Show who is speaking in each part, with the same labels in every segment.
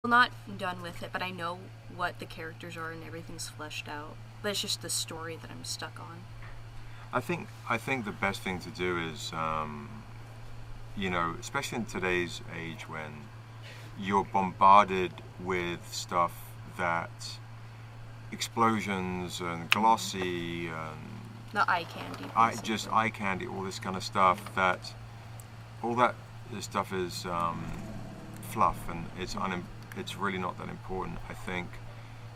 Speaker 1: not done with it, but I know what the characters are and everything's fleshed out. But it's just the story that I'm stuck on.
Speaker 2: I think the best thing to do is, especially in today's age when you're bombarded with stuff that explosions and glossy and
Speaker 1: The eye candy.
Speaker 2: just eye candy, all this kind of stuff. All that stuff is fluff, and it's really not that important. I think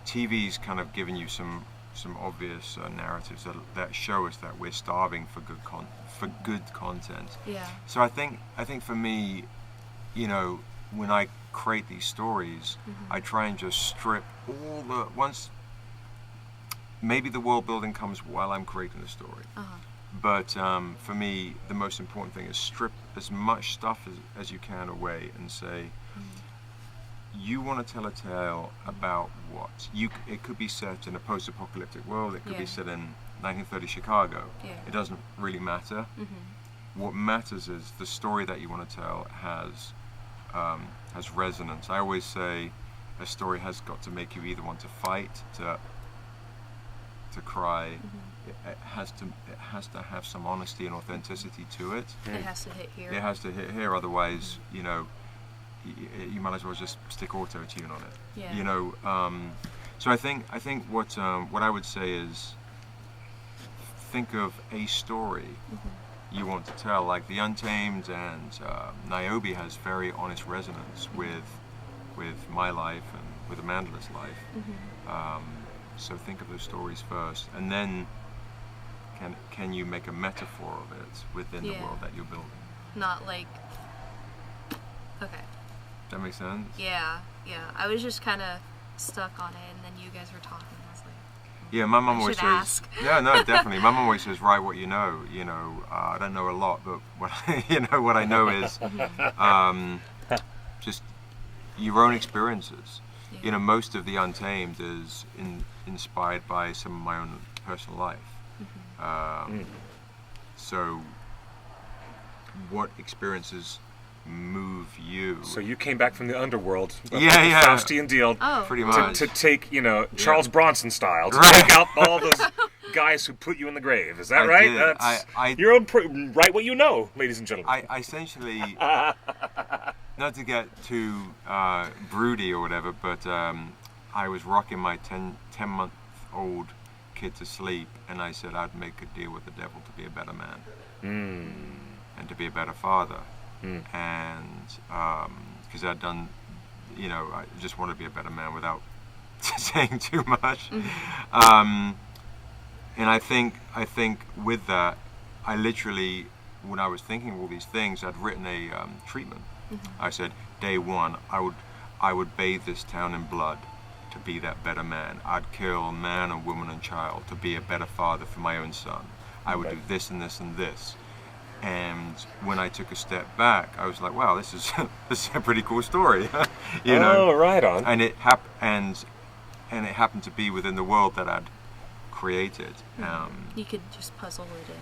Speaker 2: TV's kind of given you some obvious narratives that show us that we're starving for good content.
Speaker 1: Yeah.
Speaker 2: So I think for me, when I create these stories, I try and just strip all the once. Maybe the world building comes while I'm creating the story. But for me, the most important thing is strip as much stuff as you can away and say, you want to tell a tale about what? It could be set in a post-apocalyptic world. It could be set in 1930 Chicago.
Speaker 1: Yeah.
Speaker 2: It doesn't really matter. What matters is the story that you want to tell has resonance. I always say a story has got to make you either want to fight, to cry. It has to have some honesty and authenticity to it.
Speaker 1: It has to hit here.
Speaker 2: It has to hit here. Otherwise, you might as well just stick auto-tune on it.
Speaker 1: Yeah.
Speaker 2: So I think what I would say is think of a story you want to tell, like The Untamed and Niobe has very honest resonance with my life and with Amanda's life. So think of those stories first, and then can you make a metaphor of it within the world that you're building?
Speaker 1: Not like. Okay.
Speaker 2: That makes sense?
Speaker 1: Yeah. I was just kind of stuck on it, and then you guys were talking. I was like,
Speaker 2: yeah, my mum
Speaker 1: I
Speaker 2: always
Speaker 1: should
Speaker 2: says.
Speaker 1: ask.
Speaker 2: Yeah, no, definitely. My mum always says, "Write what you know." I don't know a lot, but what what I know is just your own experiences.
Speaker 1: Yeah.
Speaker 2: Most of The Untamed is inspired by some of my own personal life. So, what experiences move you?
Speaker 3: So you came back from the underworld,
Speaker 2: Yeah.
Speaker 3: Faustian deal,
Speaker 2: Pretty much.
Speaker 3: to take, Charles Bronson style, to
Speaker 2: Right.
Speaker 3: take out all those guys who put you in the grave. Is that
Speaker 2: I
Speaker 3: right?
Speaker 2: did.
Speaker 3: That's your own write what you know, ladies and gentlemen.
Speaker 2: I essentially, not to get too broody or whatever, but I was rocking my 10-month-old kid to sleep, and I said I'd make a deal with the devil to be a better man and to be a better father. And because I'd done, I just wanted to be a better man without saying too much. And I think with that, I literally, when I was thinking of all these things, I'd written a treatment. I said, day one, I would bathe this town in blood to be that better man. I'd kill man and woman and child to be a better father for my own son. I would do this and this and this. And when I took a step back, I was like, wow, this is a pretty cool story.
Speaker 3: Oh, right on.
Speaker 2: And it happened to be within the world that I'd created.
Speaker 1: You could just puzzle it in.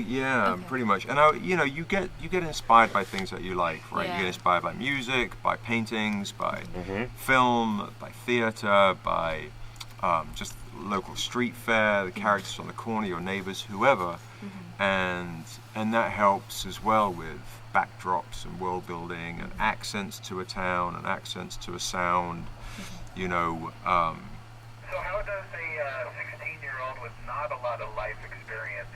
Speaker 2: Yeah,
Speaker 1: Okay.
Speaker 2: pretty much. And you get inspired by things that you like, right?
Speaker 1: Yeah.
Speaker 2: You get inspired by music, by paintings, by film, by theater, by just local street fare, the characters on the corner, your neighbors, whoever. And that helps as well with backdrops and world building and accents to a town and accents to a sound.
Speaker 4: So how does a 16-year-old with not a lot of life experience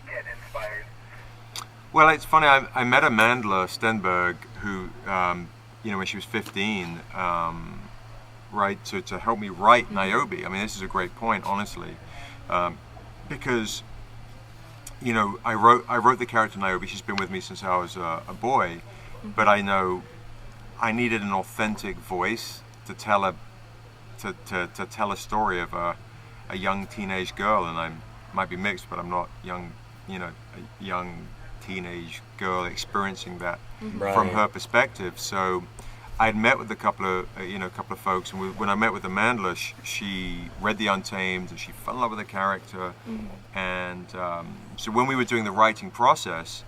Speaker 4: get inspired?
Speaker 2: Well, it's funny. I met Amanda Stenberg, who, when she was 15, right, to help me write Niobe. I mean, this is a great point, honestly, because I wrote the character Niobe. She's been with me since I was a boy, but I know I needed an authentic voice to tell to tell a story of a young teenage girl, and I might be mixed, but I'm not young, a young teenage girl experiencing that from her perspective. So I'd met with a couple of folks, and when I met with Amanda, she read The Untamed and she fell in love with the character. And so when we were doing the writing process,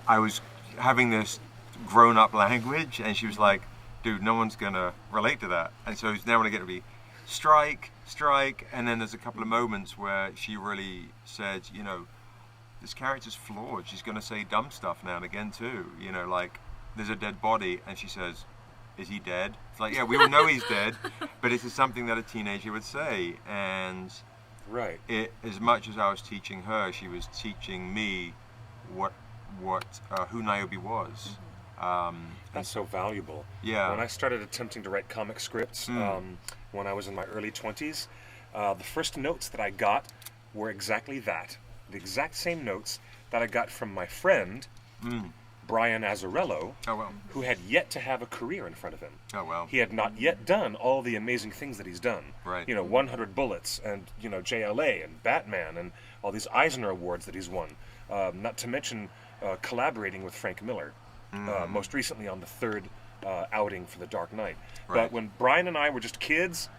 Speaker 2: I was having this grown-up language, and she was like, dude, no one's gonna relate to that. And so it's now going to get to be strike, and then there's a couple of moments where she really said, you know, this character's flawed. She's going to say dumb stuff now and again too. You know, like there's a dead body, and she says, "Is he dead?" It's like, yeah, we all know he's dead, but this is something that a teenager would say. And
Speaker 3: Right.
Speaker 2: as much as I was teaching her, she was teaching me who Niobe was.
Speaker 3: That's so valuable.
Speaker 2: Yeah.
Speaker 3: When I started attempting to write comic scripts when I was in my early 20s, the first notes that I got were exactly that. The exact same notes that I got from my friend, Brian Azzarello,
Speaker 2: Oh well.
Speaker 3: who had yet to have a career in front of him.
Speaker 2: Oh well.
Speaker 3: He had not yet done all the amazing things that he's done.
Speaker 2: Right.
Speaker 3: You know, 100 Bullets and, you know, JLA and Batman and all these Eisner Awards that he's won. Not to mention collaborating with Frank Miller, most recently on the third outing for The Dark Knight.
Speaker 2: Right.
Speaker 3: But when Brian and I were just kids,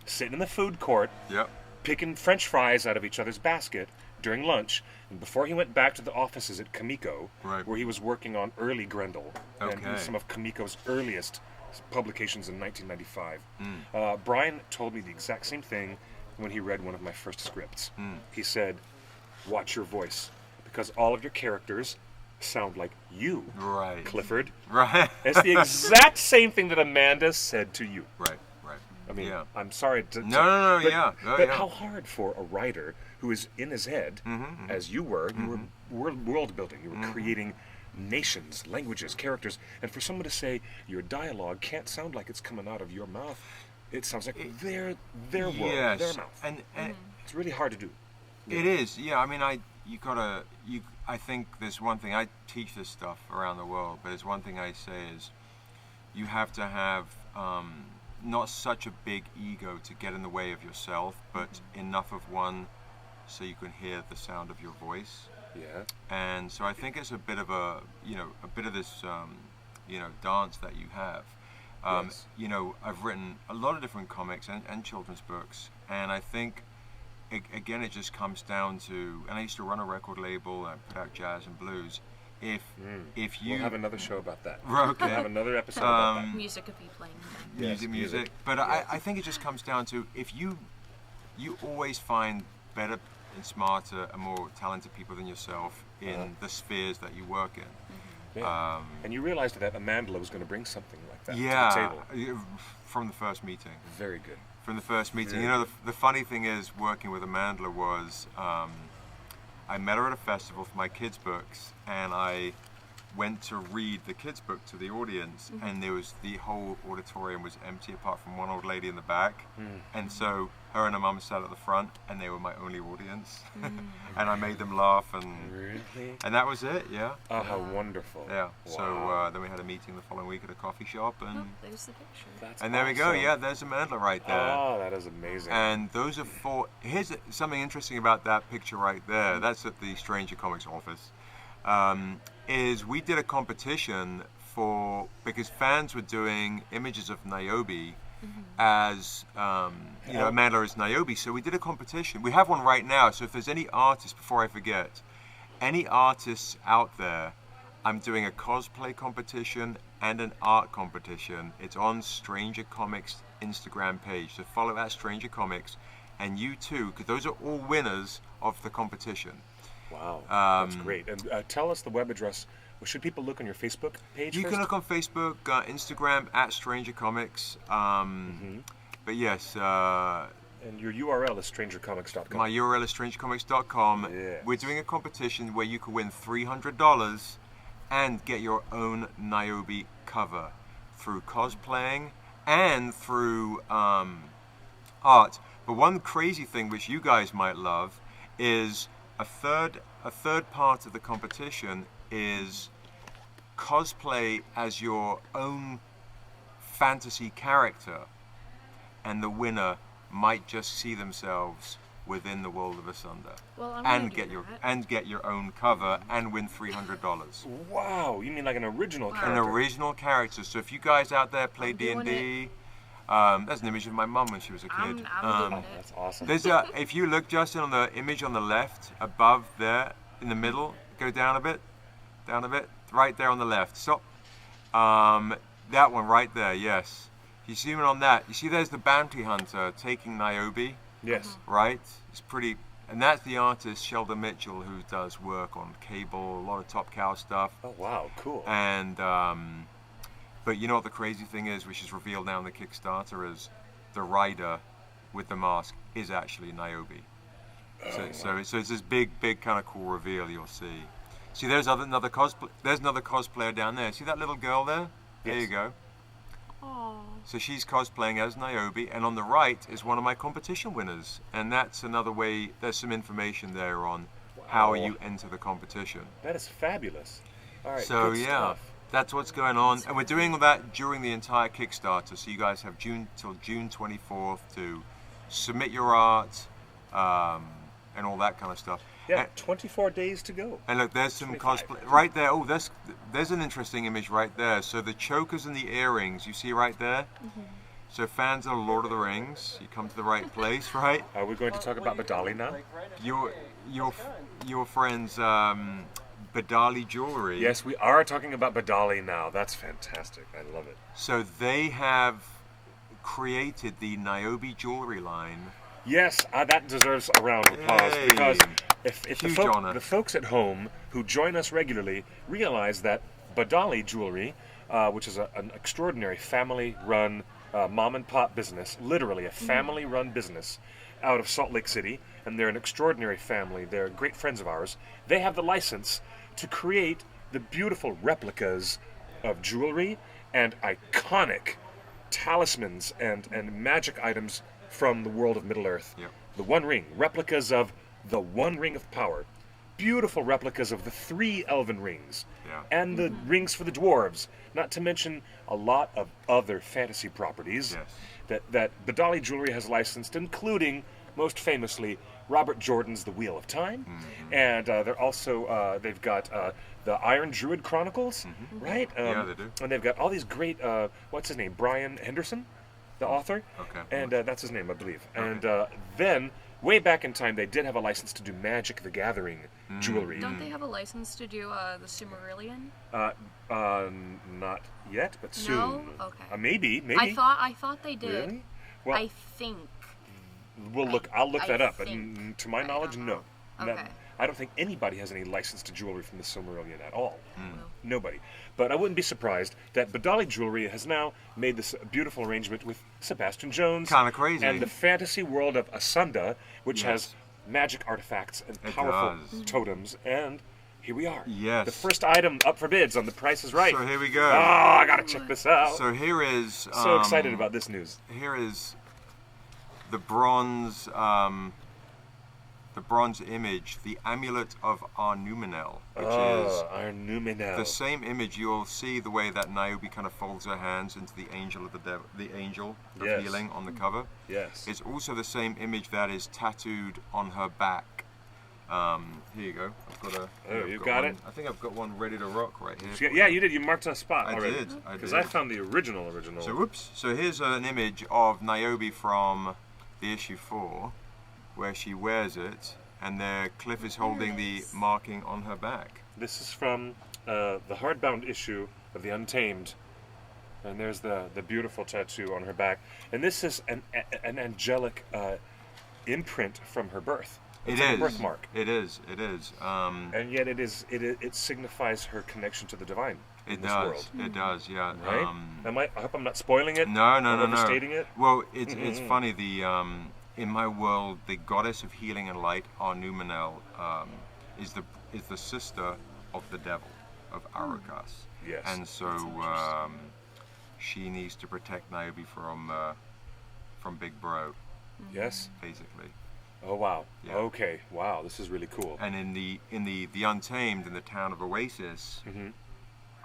Speaker 3: sitting in the food court,
Speaker 2: Yep.
Speaker 3: picking French fries out of each other's basket during lunch, and before he went back to the offices at Kamiko,
Speaker 2: Right.
Speaker 3: where he was working on early Grendel and
Speaker 2: Okay.
Speaker 3: some of Kamiko's earliest publications in 1995. Brian told me the exact same thing when he read one of my first scripts. He said, "Watch your voice, because all of your characters sound like you,
Speaker 2: Right.
Speaker 3: Clifford."
Speaker 2: Right.
Speaker 3: It's the exact same thing that Amanda said to you.
Speaker 2: Right.
Speaker 3: I mean,
Speaker 2: Yeah.
Speaker 3: I'm sorry to...
Speaker 2: No,
Speaker 3: but,
Speaker 2: yeah. Oh,
Speaker 3: but
Speaker 2: yeah.
Speaker 3: how hard for a writer who is in his head, as you were world building, you were creating nations, languages, characters, and for someone to say your dialogue can't sound like it's coming out of your mouth, it sounds like their world,
Speaker 2: Yes.
Speaker 3: their mouth.
Speaker 2: And
Speaker 3: It's really hard to do.
Speaker 2: it is. Yeah. I mean, I think there's one thing, I teach this stuff around the world, but there's one thing I say is you have to have not such a big ego to get in the way of yourself, but enough of one so you can hear the sound of your voice.
Speaker 3: Yeah.
Speaker 2: And so I think it's a bit of this dance that you have.
Speaker 3: Yes.
Speaker 2: You know, I've written a lot of different comics and children's books, and I think again it just comes down to, and I used to run a record label and put out jazz and blues. If you
Speaker 3: We'll have another show about that.
Speaker 2: Okay.
Speaker 3: We'll have another episode about that.
Speaker 1: Music of you playing.
Speaker 3: Yes,
Speaker 2: music. But
Speaker 3: Yes.
Speaker 2: I think it just comes down to, if you always find better and smarter and more talented people than yourself in the spheres that you work in.
Speaker 3: Yeah. And you realized that Amanda was going to bring something like that to the
Speaker 2: Yeah,
Speaker 3: table.
Speaker 2: from the first meeting.
Speaker 3: Very good.
Speaker 2: From the first meeting.
Speaker 3: Very
Speaker 2: You know, the funny thing is, working with Amanda was, I met her at a festival for my kids' books, and I went to read the kids' book to the audience, and the whole auditorium was empty apart from one old lady in the back. And so her and her mum sat at the front, and they were my only audience. And I made them laugh,
Speaker 3: Really?
Speaker 2: and that was it. Yeah.
Speaker 3: Oh, how wonderful.
Speaker 2: Yeah.
Speaker 3: Wow.
Speaker 2: So then we had a meeting the following week at a coffee shop, and
Speaker 1: Oh, there's the picture.
Speaker 3: That's
Speaker 2: there we go.
Speaker 3: awesome.
Speaker 2: Yeah, there's Amanda right there.
Speaker 3: Oh, that is amazing.
Speaker 2: And those are four. Here's something interesting about that picture right there. That's at the Stranger Comics office. Is we did a competition because fans were doing images of Niobe as Amanda as Niobe. So we did a competition. We have one right now. So if there's any artists, before I forget, any artists out there, I'm doing a cosplay competition and an art competition. It's on Stranger Comics Instagram page. So follow at Stranger Comics, and you too, because those are all winners of the competition.
Speaker 3: Wow, that's great. And tell us the web address. Well, should people look on your Facebook page
Speaker 2: You
Speaker 3: first?
Speaker 2: can look on Facebook, Instagram at Stranger Comics. But yes,
Speaker 3: And your URL is strangercomics.com.
Speaker 2: my URL is strangercomics.com.
Speaker 3: Yes.
Speaker 2: We're doing a competition where you can win $300 and get your own Niobe cover through cosplaying and through art. But one crazy thing which you guys might love is a third part of the competition is cosplay as your own fantasy character, and the winner might just see themselves within the world of Asunder,
Speaker 1: Well, I'm gonna
Speaker 2: and
Speaker 1: do that.
Speaker 2: get your own cover and win $300.
Speaker 3: Wow, you mean like an original
Speaker 1: Wow.
Speaker 2: An
Speaker 3: character?
Speaker 2: original character. So if you guys out there play
Speaker 1: I'm doing
Speaker 2: D&D, that's an image of my mum when she was a kid.
Speaker 1: I'm doing
Speaker 3: Oh,
Speaker 1: it.
Speaker 3: that's awesome.
Speaker 2: There's if you look, Justin, on the image on the left, above there, in the middle, go down a bit, right there on the left. Stop. That one right there, yes. You zoom in on that. You see there's the bounty hunter taking Niobe,
Speaker 3: Yes.
Speaker 2: right? It's pretty... And that's the artist Sheldon Mitchell, who does work on Cable, a lot of Top Cow stuff.
Speaker 3: Oh wow, cool.
Speaker 2: And, but you know what the crazy thing is, which is revealed now in the Kickstarter, is the rider with the mask is actually Niobe. So it's this big kind of cool reveal you'll see. See, there's another cosplayer down there. See that little girl there? There
Speaker 3: Yes.
Speaker 2: you go.
Speaker 1: Aww.
Speaker 2: So she's cosplaying as Niobe, and on the right is one of my competition winners. And that's another way, there's some information there on how you enter the competition.
Speaker 3: That is fabulous. All right.
Speaker 2: So
Speaker 3: good
Speaker 2: yeah,
Speaker 3: stuff.
Speaker 2: that's what's going on. And we're doing all that during the entire Kickstarter. So you guys have till June 24th to submit your art and all that kind of stuff.
Speaker 3: Yeah, 24 days to go.
Speaker 2: And look, there's some
Speaker 3: 25.
Speaker 2: cosplay right there. Oh, there's an interesting image right there. So the chokers and the earrings, you see right there. So fans of Lord of the Rings, you come to the right place, right?
Speaker 3: Are we going to talk about Badali now?
Speaker 2: Your friends Badali Jewelry.
Speaker 3: Yes, we are talking about Badali now. That's fantastic. I love it.
Speaker 2: So they have created the Niobe jewelry line.
Speaker 3: Yes, that deserves a round of applause
Speaker 2: Yay.
Speaker 3: because if
Speaker 2: Huge honor.
Speaker 3: the folks at home who join us regularly realize that Badali Jewelry, which is an extraordinary family-run mom and pop business, literally a family-run business out of Salt Lake City, and they're an extraordinary family. They're great friends of ours. They have the license to create the beautiful replicas of jewelry and iconic talismans and magic items from the world of Middle-earth.
Speaker 2: Yep.
Speaker 3: The One Ring, replicas of the One Ring of Power, beautiful replicas of the 3 Elven rings,
Speaker 2: Yeah.
Speaker 3: and the rings for the dwarves, not to mention a lot of other fantasy properties
Speaker 2: Yes.
Speaker 3: that Badali Jewelry has licensed, including, most famously, Robert Jordan's The Wheel of Time, and they're also, they've got the Iron Druid Chronicles, right?
Speaker 2: Yeah, they do.
Speaker 3: And they've got all these great, what's his name, Brian Henderson, the author,
Speaker 2: Okay.
Speaker 3: and that's his name, I believe. And then, way back in time, they did have a license to do Magic the Gathering jewelry.
Speaker 1: Don't they have a license to do the Silmarillion?
Speaker 3: Not yet, but soon.
Speaker 1: No? Okay.
Speaker 3: Maybe.
Speaker 1: I thought they did.
Speaker 3: Really? Well,
Speaker 1: I think.
Speaker 3: we'll look. I'll look
Speaker 1: I
Speaker 3: that up. But
Speaker 1: think.
Speaker 3: to my
Speaker 1: I
Speaker 3: knowledge,
Speaker 1: don't
Speaker 3: no.
Speaker 1: know.
Speaker 3: That-
Speaker 1: Okay.
Speaker 3: I don't think anybody has any license to jewelry from the Silmarillion at all.
Speaker 1: Well,
Speaker 3: Nobody. But I wouldn't be surprised that Badali Jewelry has now made this beautiful arrangement with Sebastian Jones.
Speaker 2: Kinda crazy.
Speaker 3: And the fantasy world of Asunda, which
Speaker 2: Yes.
Speaker 3: has magic artifacts and
Speaker 2: It
Speaker 3: powerful
Speaker 2: does.
Speaker 3: totems. And here we are.
Speaker 2: Yes.
Speaker 3: The first item up for bids on The Price is Right.
Speaker 2: So here we go.
Speaker 3: Oh, I gotta check this out.
Speaker 2: So here is
Speaker 3: So excited about this news.
Speaker 2: Here is the bronze image, the amulet of Arnumenel, which is
Speaker 3: Iron Numenel.
Speaker 2: the same image. You'll see the way that Niobe kind of folds her hands into the angel of the devil, the angel of
Speaker 3: Yes.
Speaker 2: healing on the cover.
Speaker 3: Yes.
Speaker 2: It's also the same image that is tattooed on her back. Here you go. I've got a.
Speaker 3: Oh,
Speaker 2: I've
Speaker 3: you got
Speaker 2: one.
Speaker 3: it?
Speaker 2: I think I've got one ready to rock right here.
Speaker 3: Yeah, you did. You marked on a spot
Speaker 2: I
Speaker 3: already.
Speaker 2: did. I
Speaker 3: Because
Speaker 2: did.
Speaker 3: I found the original.
Speaker 2: So whoops. So here's an image of Niobe from the issue 4, where she wears it, and there Cliff is holding the marking on her back.
Speaker 3: This is from the hardbound issue of The Untamed. And there's the beautiful tattoo on her back. And this is an angelic imprint from her birth. It's like a birthmark.
Speaker 2: It is. It is.
Speaker 3: And yet it signifies her connection to the divine in
Speaker 2: It
Speaker 3: this
Speaker 2: does.
Speaker 3: world.
Speaker 2: It does. Yeah.
Speaker 3: Right? I hope I'm not spoiling it.
Speaker 2: No,
Speaker 3: or
Speaker 2: no.
Speaker 3: overstating it.
Speaker 2: Well, it's funny. The in my world, the goddess of healing and light, Arnumenel, is the sister of the devil, of Arakas.
Speaker 3: Yes.
Speaker 2: And so she needs to protect Niobe from Big Bro,
Speaker 3: Yes.
Speaker 2: basically.
Speaker 3: Oh wow.
Speaker 2: Yeah.
Speaker 3: Okay. Wow. This is really cool.
Speaker 2: And in the Untamed, in the town of Oasis,
Speaker 3: Mm-hmm.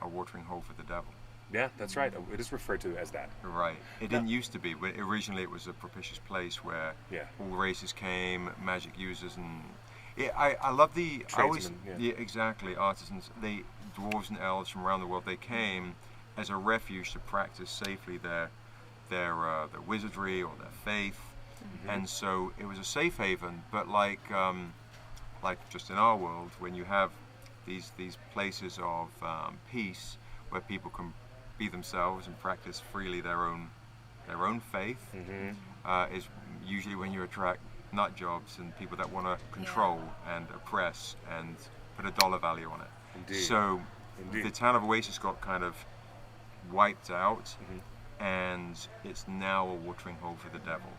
Speaker 2: a watering hole for the devil.
Speaker 3: Yeah, that's right. It is referred to as that.
Speaker 2: Right. It didn't used to be, but originally it was a propitious place where
Speaker 3: Yeah.
Speaker 2: all races came, magic users, and I love the I always,
Speaker 3: Tradesmen, yeah.
Speaker 2: exactly, artisans. They dwarves and elves from around the world. They came as a refuge to practice safely their wizardry or their faith, and so it was a safe haven. But like just in our world, when you have these places of peace where people can be themselves and practice freely their own faith is usually when you attract nut jobs and people that want to control and oppress and put a dollar value on it.
Speaker 3: Indeed.
Speaker 2: So
Speaker 3: Indeed.
Speaker 2: the town of Oasis got kind of wiped out, and it's now a watering hole for the devil.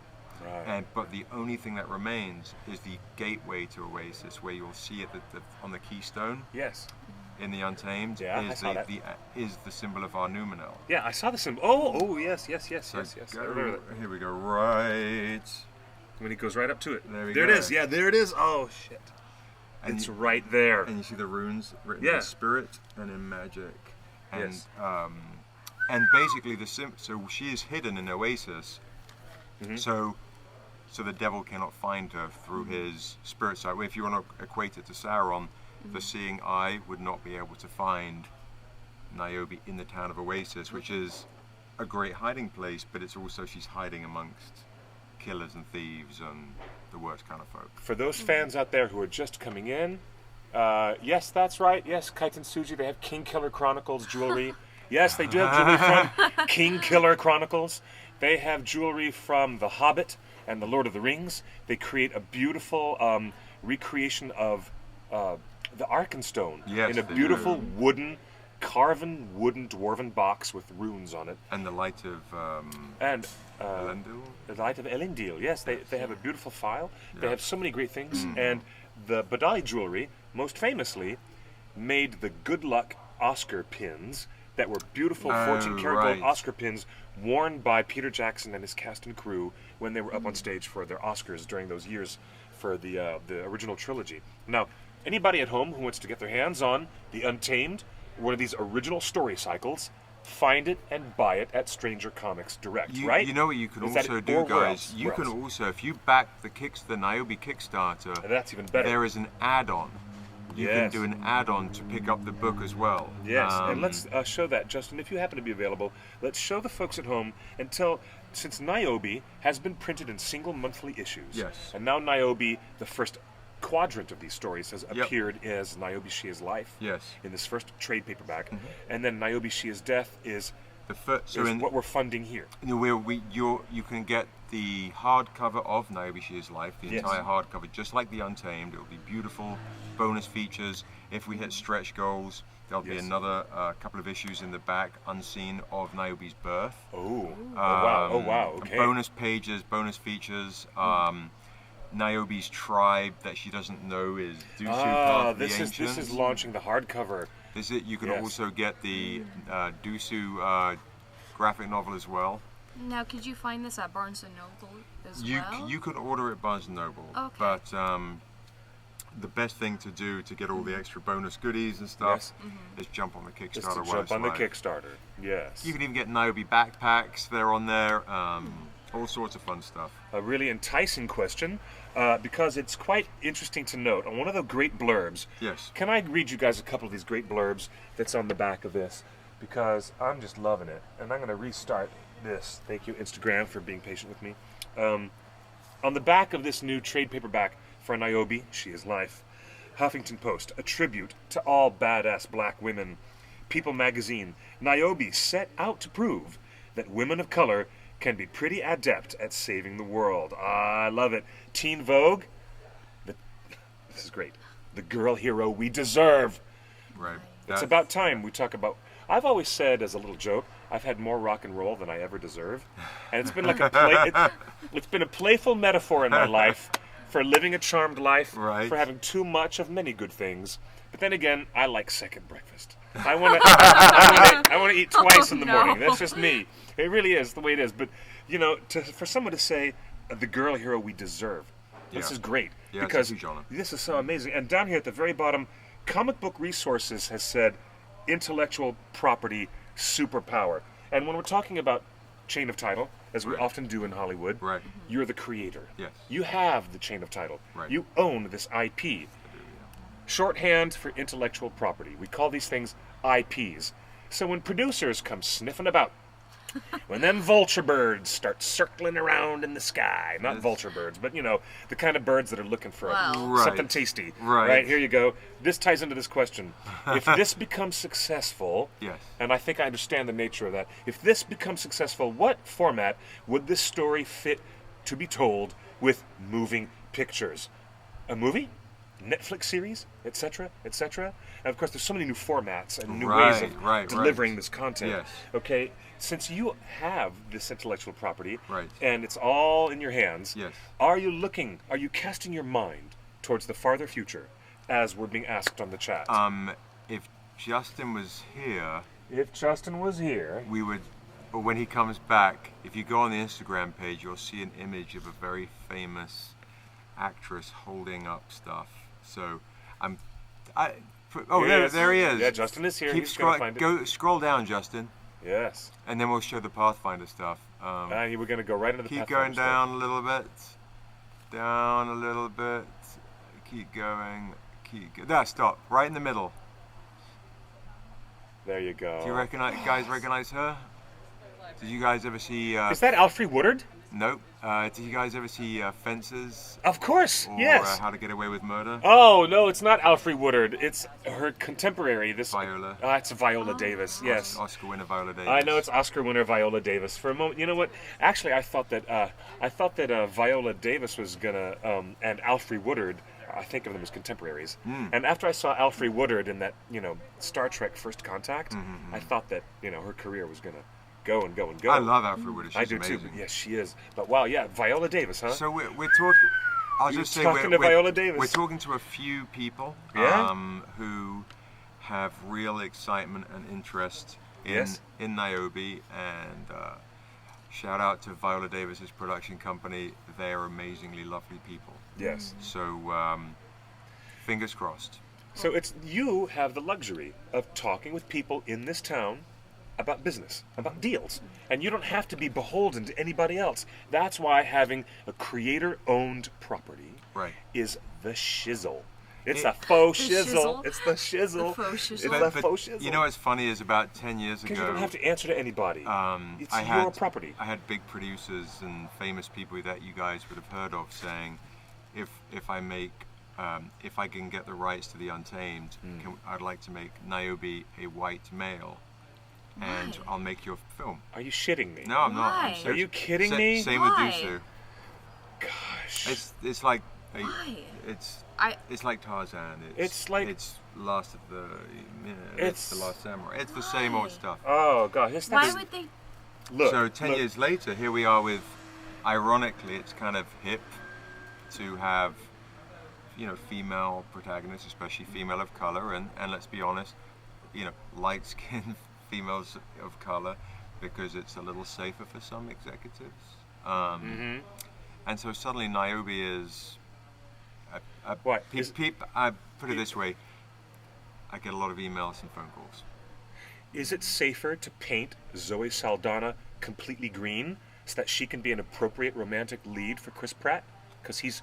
Speaker 3: Right.
Speaker 2: But the only thing that remains is the gateway to Oasis, where you'll see it on the keystone
Speaker 3: Yes.
Speaker 2: in the Untamed
Speaker 3: Yeah, I
Speaker 2: is
Speaker 3: saw that.
Speaker 2: is the symbol of our Numenor.
Speaker 3: Yeah, I saw the symbol. Oh, yes.
Speaker 2: So
Speaker 3: I remember that.
Speaker 2: here we go, right.
Speaker 3: When he goes right up to it.
Speaker 2: There we
Speaker 3: There
Speaker 2: go.
Speaker 3: it is. Yeah, there it is. Oh, shit.
Speaker 2: And
Speaker 3: It's
Speaker 2: you-
Speaker 3: right there.
Speaker 2: And you see the runes written
Speaker 3: Yeah.
Speaker 2: in spirit and in magic. And
Speaker 3: Yes.
Speaker 2: and basically so she is hidden in Oasis. So the devil cannot find her through his spirit side. If you want to equate it to Sauron, the seeing eye would not be able to find Niobe in the town of Oasis, which is a great hiding place, but it's also she's hiding amongst killers and thieves and the worst kind of folk.
Speaker 3: For those fans out there who are just coming in, yes, that's right. Yes, Kaiten Suji, they have King Killer Chronicles jewelry. Yes, they do have jewelry from King Killer Chronicles. They have jewelry from The Hobbit and The Lord of the Rings. They create a beautiful recreation of the Arkenstone
Speaker 2: Yes,
Speaker 3: in a
Speaker 2: they
Speaker 3: beautiful
Speaker 2: do.
Speaker 3: carven wooden dwarven box with runes on it.
Speaker 2: And the light of
Speaker 3: And
Speaker 2: Elendil.
Speaker 3: the Light of Elendil, yes, they have a beautiful file. They
Speaker 2: Yeah.
Speaker 3: have so many great things. And the Badali jewelry, most famously, made the Good Luck Oscar pins that were beautiful 14-karat
Speaker 2: right.
Speaker 3: gold Oscar pins worn by Peter Jackson and his cast and crew when they were up on stage for their Oscars during those years for the original trilogy. Now, anybody at home who wants to get their hands on the Untamed, one of these original story cycles, find it and buy it at Stranger Comics Direct, right?
Speaker 2: You know what you can
Speaker 3: Is that
Speaker 2: also
Speaker 3: it?
Speaker 2: do,
Speaker 3: Or where
Speaker 2: guys?
Speaker 3: else?
Speaker 2: You
Speaker 3: Where
Speaker 2: can
Speaker 3: else?
Speaker 2: also, if you back the Niobe Kickstarter,
Speaker 3: And that's even better.
Speaker 2: there is an add-on. You
Speaker 3: Yes.
Speaker 2: can do an add-on to pick up the book as well.
Speaker 3: Yes, and let's show that, Justin, if you happen to be available. Let's show the folks at home since Niobe has been printed in single monthly issues.
Speaker 2: Yes.
Speaker 3: And now Niobe, the first quadrant of these stories, has
Speaker 2: Yep.
Speaker 3: appeared as Niobe Shia's Life.
Speaker 2: Yes.
Speaker 3: In this first trade paperback. And then Niobe Shia's Death is
Speaker 2: The first,
Speaker 3: what we're funding here.
Speaker 2: you can get the hardcover of Niobe Shia's Life, the
Speaker 3: Yes.
Speaker 2: entire hardcover, just like the Untamed. It will be beautiful, bonus features. If we hit stretch goals, there'll be
Speaker 3: Yes.
Speaker 2: another couple of issues in the back, unseen, of Niobe's birth.
Speaker 3: Oh wow, okay.
Speaker 2: Bonus pages, bonus features. Niobe's tribe that she doesn't know is Dusu part of the
Speaker 3: this
Speaker 2: Ancients.
Speaker 3: is launching the hardcover.
Speaker 2: You can
Speaker 3: Yes.
Speaker 2: also get the Dusu graphic novel as well.
Speaker 1: Now, could you find this at Barnes & Noble as well?
Speaker 2: You can order it Barnes & Noble,
Speaker 1: Okay.
Speaker 2: but the best thing to do to get all the extra bonus goodies and stuff is jump on the
Speaker 3: Just
Speaker 2: Kickstarter
Speaker 3: to
Speaker 2: while
Speaker 3: jump
Speaker 2: it's
Speaker 3: on the
Speaker 2: live.
Speaker 3: Kickstarter. Yes.
Speaker 2: You can even get Niobe backpacks. They're on there. All sorts of fun stuff.
Speaker 3: A really enticing question, because it's quite interesting to note on one of the great blurbs.
Speaker 2: Yes.
Speaker 3: Can I read you guys a couple of these great blurbs that's on the back of this? Because I'm just loving it. And I'm going to restart this. Thank you, Instagram, for being patient with me. On the back of this new trade paperback for Niobe, She Is Life, Huffington Post, a tribute to all badass black women. People magazine, Niobe set out to prove that women of color can be pretty adept at saving the world. I love it. Teen Vogue, this is great. The girl hero we deserve.
Speaker 2: Right.
Speaker 3: It's about time we talk about. I've always said, as a little joke, I've had more rock and roll than I ever deserve, and it's been like it's been a playful metaphor in my life for living a charmed life,
Speaker 2: Right.
Speaker 3: for having too much of many good things. But then again, I like second breakfast. I want to eat twice in the
Speaker 1: no.
Speaker 3: morning. That's just me. It really is the way it is. But for someone to say the girl hero we deserve, this
Speaker 2: Yeah.
Speaker 3: is great,
Speaker 2: Yeah, it's a
Speaker 3: because
Speaker 2: huge honor.
Speaker 3: this is so amazing. And down here at the very bottom, Comic Book Resources has said intellectual property superpower. And when we're talking about chain of title, as we
Speaker 2: Right.
Speaker 3: often do in Hollywood,
Speaker 2: Right.
Speaker 3: you're the creator.
Speaker 2: Yes.
Speaker 3: You have the chain of title.
Speaker 2: Right.
Speaker 3: You own this IP. Shorthand for intellectual property. We call these things IPs. So when producers come sniffing about When them vulture birds start circling around in the sky. Not vulture birds, but the kind of birds that are looking for
Speaker 1: Well.
Speaker 2: Right.
Speaker 3: something tasty.
Speaker 2: Right.
Speaker 3: Here you go. This ties into this question. If this becomes successful,
Speaker 2: Yes.
Speaker 3: and I think I understand the nature of that. If this becomes successful, what format would this story fit to be told with moving pictures? A movie? Netflix series, etc., etc. And of course, there's so many new formats and new ways of
Speaker 2: Right,
Speaker 3: delivering
Speaker 2: right.
Speaker 3: this content.
Speaker 2: Yes.
Speaker 3: Okay, since you have this intellectual property,
Speaker 2: Right.
Speaker 3: and it's all in your hands,
Speaker 2: Yes.
Speaker 3: are you casting your mind towards the farther future, as we're being asked on the chat?
Speaker 2: If Justin was here,
Speaker 3: If Justin was here,
Speaker 2: we would, or when he comes back, if you go on the Instagram page, you'll see an image of a very famous actress holding up stuff. So there he is.
Speaker 3: Yeah, Justin is here.
Speaker 2: Keep
Speaker 3: He's gonna
Speaker 2: scrolling.
Speaker 3: find it.
Speaker 2: Go scroll down, Justin,
Speaker 3: Yes.
Speaker 2: and then we'll show the Pathfinder stuff.
Speaker 3: We're going to go right into the
Speaker 2: Keep
Speaker 3: Pathfinder
Speaker 2: going
Speaker 3: stuff.
Speaker 2: down a little bit. Down a little bit. Keep going. Stop. Right in the middle.
Speaker 3: There you go.
Speaker 2: Do you guys recognize her? Did you guys ever see?
Speaker 3: Is that Alfred Woodard?
Speaker 2: Nope. Did you guys ever see Fences?
Speaker 3: Of course.
Speaker 2: Or
Speaker 3: Yes.
Speaker 2: How to Get Away with Murder?
Speaker 3: Oh no, it's not Alfred Woodard. It's her contemporary.
Speaker 2: Viola.
Speaker 3: It's Viola Davis. Yes.
Speaker 2: Oscar winner Viola Davis.
Speaker 3: I know it's Oscar winner Viola Davis. For a moment, you know what? Actually, I thought that Viola Davis was gonna and Alfred Woodard. I think of them as contemporaries. And after I saw Alfred Woodard in that Star Trek First Contact, I thought that her career was gonna go and go and go.
Speaker 2: I love Alfred Woodard. She's
Speaker 3: I do
Speaker 2: amazing.
Speaker 3: too. Yes, she is. But wow, yeah, Viola Davis, huh?
Speaker 2: So we're talking. I'll
Speaker 3: You're
Speaker 2: just say
Speaker 3: talking to Viola Davis.
Speaker 2: We're talking to a few people
Speaker 3: Yeah?
Speaker 2: who have real excitement and interest in
Speaker 3: Yes.
Speaker 2: in Niobe, and shout out to Viola Davis's production company. They're amazingly lovely people.
Speaker 3: Yes.
Speaker 2: So fingers crossed.
Speaker 3: So you have the luxury of talking with people in this town about business, about deals. And you don't have to be beholden to anybody else. That's why having a creator-owned property
Speaker 2: Right.
Speaker 3: is the shizzle. It's a faux
Speaker 1: The
Speaker 3: shizzle.
Speaker 1: shizzle?
Speaker 3: It's the shizzle.
Speaker 1: The faux
Speaker 3: It's
Speaker 1: shizzle?
Speaker 3: the faux shizzle.
Speaker 2: You know what's funny is about 10 years ago.
Speaker 3: Because you don't have to answer to anybody. It's
Speaker 2: I
Speaker 3: your
Speaker 2: had
Speaker 3: property.
Speaker 2: I had big producers and famous people that you guys would have heard of saying, if I can get the rights to the Untamed, I'd like to make Niobe a white male, and
Speaker 1: Why?
Speaker 2: I'll make your film.
Speaker 3: Are you shitting me?
Speaker 2: No, I'm not. I'm
Speaker 1: Why?
Speaker 2: serious.
Speaker 3: Are you kidding me?
Speaker 2: Same
Speaker 1: Why?
Speaker 2: with Dusu.
Speaker 3: Gosh.
Speaker 2: It's like
Speaker 1: Why?
Speaker 2: it's it's like Tarzan.
Speaker 3: It's like-
Speaker 2: it's Last of the
Speaker 3: It's-
Speaker 2: it's the Last Samurai. It's the same old
Speaker 1: Why?
Speaker 2: stuff.
Speaker 3: Oh, God.
Speaker 1: Why would they?
Speaker 3: Look.
Speaker 2: So 10
Speaker 3: look.
Speaker 2: years later, here we are with, ironically, it's kind of hip to have, female protagonists, especially female of color, and let's be honest, light-skinned females of color, because it's a little safer for some executives. And so suddenly Niobe is,
Speaker 3: What? Is-
Speaker 2: I put it this way, I get a lot of emails and phone calls.
Speaker 3: Is it safer to paint Zoe Saldana completely green so that she can be an appropriate romantic lead for Chris Pratt? Because he's.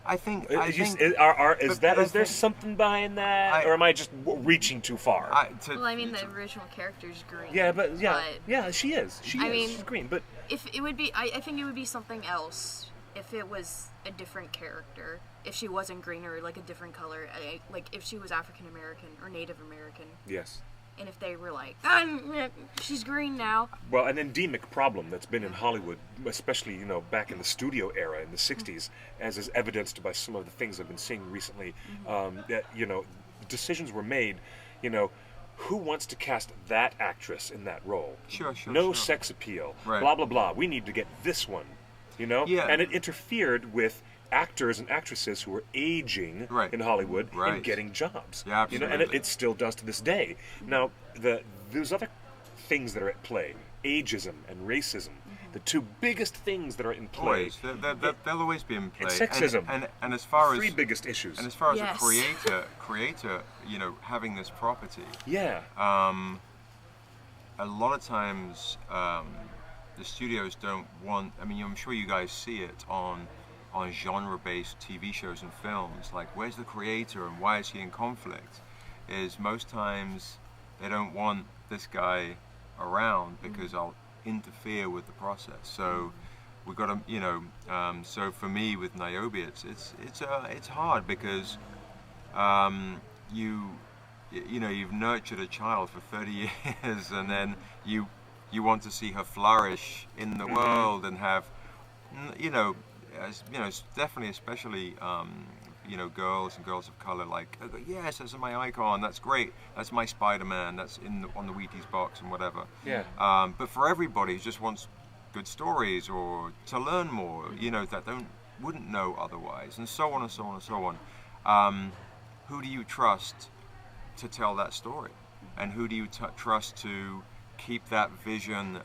Speaker 2: I think,
Speaker 3: Is
Speaker 2: but
Speaker 3: there something behind that, or am I just reaching too far?
Speaker 1: Well, I mean, the original character's green.
Speaker 3: yeah, but
Speaker 1: but
Speaker 3: yeah, she is.
Speaker 1: I mean-
Speaker 3: she's green, but
Speaker 1: if it would be, I think it would be something else if it was a different character. If she wasn't green or like a different color, like if she was African American or Native American,
Speaker 3: yes.
Speaker 1: and if they were like, she's green now.
Speaker 3: Well, an endemic problem that's been in Hollywood, especially back in the studio era in the '60s, as is evidenced by some of the things I've been seeing recently, that decisions were made. Who wants to cast that actress in that role?
Speaker 2: Sure.
Speaker 3: No sex appeal.
Speaker 2: Right.
Speaker 3: Blah blah blah. We need to get this one.
Speaker 2: Yeah.
Speaker 3: And it interfered with actors and actresses who were aging
Speaker 2: Right.
Speaker 3: in Hollywood
Speaker 2: Right.
Speaker 3: and getting jobs.
Speaker 2: Yeah,
Speaker 3: And
Speaker 2: absolutely.
Speaker 3: it still does to this day. Now, those other things that are at play, ageism and racism, the two biggest things that are in play.
Speaker 2: Always. They'll always be in play.
Speaker 3: And sexism.
Speaker 2: And as far
Speaker 3: Three
Speaker 2: as
Speaker 3: biggest issues.
Speaker 2: and as far as
Speaker 1: Yes.
Speaker 2: a creator, having this property,
Speaker 3: Yeah.
Speaker 2: a lot of times the studios don't want. I mean, I'm sure you guys see it on genre-based TV shows and films. Like, where's the creator and why is he in conflict? Is most times they don't want this guy around because I'll interfere with the process. So we've got to, so for me with Niobe, it's hard because you've nurtured a child for 30 years, and then you want to see her flourish in the world and have, definitely, especially, girls and girls of color, like, yes, that's my icon, that's great, that's my Spider-Man, that's on the Wheaties box and whatever.
Speaker 3: Yeah.
Speaker 2: But for everybody who just wants good stories or to learn more, that wouldn't know otherwise, and so on and so on and so on. Who do you trust to tell that story? And who do you trust to keep that vision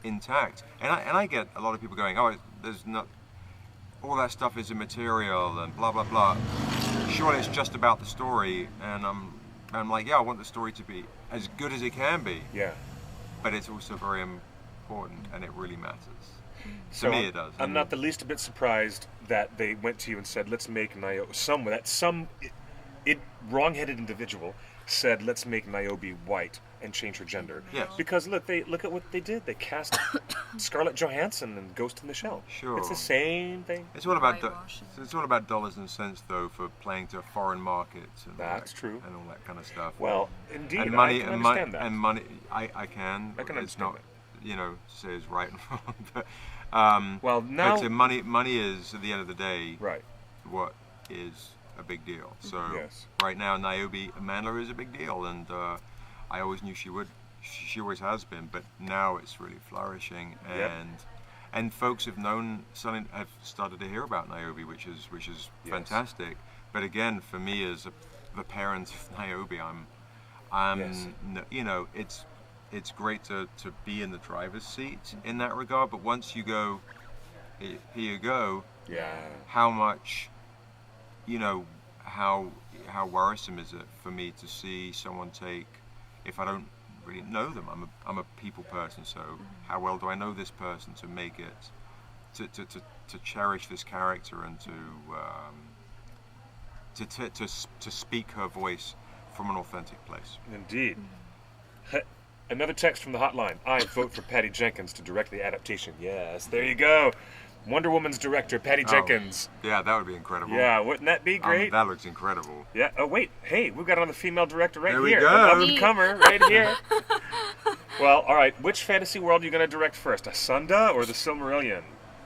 Speaker 2: intact? And I get a lot of people going, oh, there's not, all that stuff is immaterial and blah blah blah. Surely it's just about the story. And I'm like, yeah, I want the story to be as good as it can be.
Speaker 3: Yeah.
Speaker 2: But it's also very important, and it really matters.
Speaker 3: So
Speaker 2: to me, it does.
Speaker 3: I'm not the least a bit surprised that they went to you and said, let's make Niobe, some wrong-headed individual said, let's make Niobe white and change her gender.
Speaker 2: Yes.
Speaker 3: Because look at what they did. They cast Scarlett Johansson in Ghost in the Shell.
Speaker 2: Sure.
Speaker 3: It's the same thing.
Speaker 2: It's all about
Speaker 1: Whitewashing.
Speaker 2: it's all about dollars and cents, though, for playing to foreign markets. And
Speaker 3: That's true.
Speaker 2: And all that kind of stuff.
Speaker 3: Well, indeed,
Speaker 2: and money
Speaker 3: I can
Speaker 2: and
Speaker 3: understand that.
Speaker 2: and money. I can.
Speaker 3: I can
Speaker 2: It's
Speaker 3: understand
Speaker 2: not, say it's right and wrong. But,
Speaker 3: well, now...
Speaker 2: like I say, money is, at the end of the day,
Speaker 3: Right.
Speaker 2: what is a big deal. So
Speaker 3: Yes.
Speaker 2: right now, Niobe Amandla is a big deal, and I always knew she would. She always has been, but now it's really flourishing,
Speaker 3: Yep.
Speaker 2: and folks have started to hear about Niobe, which is
Speaker 3: Yes.
Speaker 2: fantastic. But again, for me as the parent of Niobe, I'm
Speaker 3: Yes.
Speaker 2: it's great to be in the driver's seat in that regard. But once you go, here you go.
Speaker 3: Yeah.
Speaker 2: How much, how worrisome is it for me to see someone take, if I don't really know them, I'm a people person, so how well do I know this person to make it, to cherish this character and to speak her voice from an authentic place.
Speaker 3: Indeed. Another text from the hotline. I vote for Patty Jenkins to direct the adaptation. Yes, there you go. Wonder Woman's director, Patty Jenkins.
Speaker 2: Yeah, that would be incredible.
Speaker 3: Yeah, wouldn't that be great?
Speaker 2: That looks incredible.
Speaker 3: Yeah. Oh, wait. Hey, we've got another female director right
Speaker 2: There we
Speaker 3: here.
Speaker 2: go.
Speaker 3: An up-and-comer right here. Well, all right. Which fantasy world are you going to direct first? Asunda or the Silmarillion?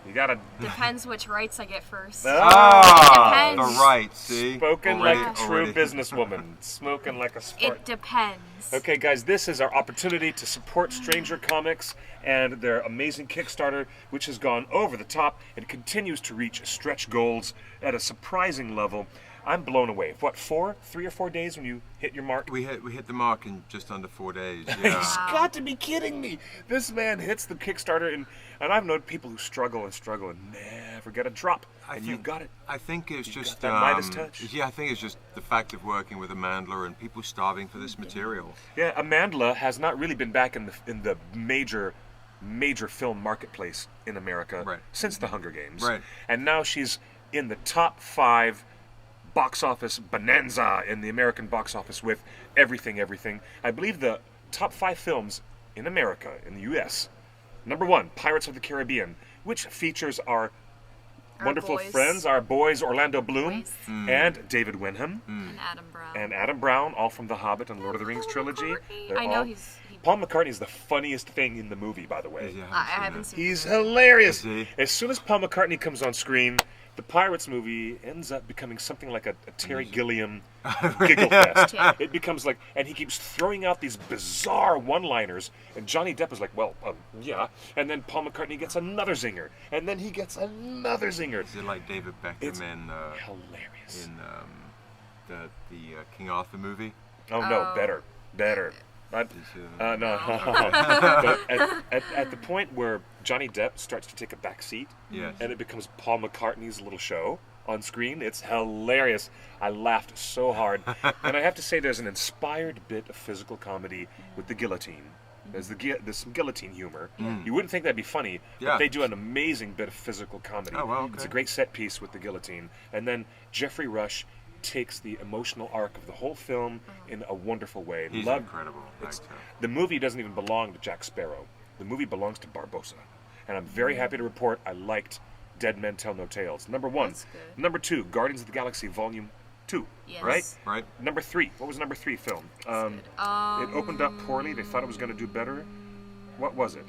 Speaker 3: You got to...
Speaker 1: Depends which rights I get first.
Speaker 2: Ah,
Speaker 1: Depends.
Speaker 2: the right, see?
Speaker 3: Spoken
Speaker 2: Already-
Speaker 3: like a true
Speaker 2: already.
Speaker 3: businesswoman. Smoking like a Spartan.
Speaker 1: It depends.
Speaker 3: Okay, guys, this is our opportunity to support Stranger Comics and their amazing Kickstarter, which has gone over the top and continues to reach stretch goals at a surprising level. I'm blown away. What, 3 or 4 days when you hit your mark?
Speaker 2: We hit the mark in just under 4 days.
Speaker 3: He's
Speaker 2: Yeah.
Speaker 3: got to be kidding me. This man hits the Kickstarter, and I've known people who struggle and never get a drop. And you've got it.
Speaker 2: I think it's
Speaker 3: You've
Speaker 2: just
Speaker 3: got that Midas touch.
Speaker 2: Yeah, I think it's just the fact of working with Amandla and people starving for this material.
Speaker 3: Yeah, Amandla has not really been back in the major film marketplace in America
Speaker 2: Right.
Speaker 3: since the Hunger Games.
Speaker 2: Right.
Speaker 3: And now she's in the top 5 box office bonanza in the American box office with everything. I believe the top 5 films in America, in the U.S. Number 1, Pirates of the Caribbean, which features our wonderful
Speaker 1: boys.
Speaker 3: friends, our boys Orlando Bloom
Speaker 1: Boys.
Speaker 3: and David Wenham
Speaker 1: And Adam Brown.
Speaker 3: and Adam Brown, all from the Hobbit and Lord of the Rings trilogy. They're
Speaker 1: I know
Speaker 3: all-
Speaker 1: he's.
Speaker 3: Paul McCartney is the funniest thing in the movie, by the way.
Speaker 2: Yeah,
Speaker 1: I haven't seen.
Speaker 3: He's hilarious.
Speaker 2: Is he?
Speaker 3: As soon as Paul McCartney comes on screen, the Pirates movie ends up becoming something like a Terry Gilliam giggle fest.
Speaker 1: Yeah.
Speaker 3: It becomes like, and he keeps throwing out these bizarre one-liners, and Johnny Depp is like, well, yeah, and then Paul McCartney gets another zinger, and then he gets another zinger.
Speaker 2: Is it like David Beckham
Speaker 3: It's
Speaker 2: in
Speaker 3: hilarious.
Speaker 2: the King Arthur movie?
Speaker 3: Oh no,
Speaker 1: Oh.
Speaker 3: better. No. But at the point where Johnny Depp starts to take a back seat,
Speaker 2: Yes.
Speaker 3: and it becomes Paul McCartney's little show on screen, it's hilarious. I laughed so hard. And I have to say, there's an inspired bit of physical comedy with the guillotine. There's some guillotine humor. You wouldn't think that'd be funny,
Speaker 2: Yeah.
Speaker 3: but they do an amazing bit of physical comedy.
Speaker 2: Oh, well, okay.
Speaker 3: It's a great set piece with the guillotine. And then Jeffrey Rush takes the emotional arc of the whole film in a wonderful way.
Speaker 2: He's an incredible actor.
Speaker 3: The movie doesn't even belong to Jack Sparrow. The movie belongs to Barbossa. And I'm very happy to report I liked Dead Men Tell No Tales. Number 1.
Speaker 1: That's good.
Speaker 3: Number 2, Guardians of the Galaxy Volume 2.
Speaker 1: Yes.
Speaker 3: Right? Number 3. What was number 3 film? It opened up poorly. They thought it was going to do better. What was it?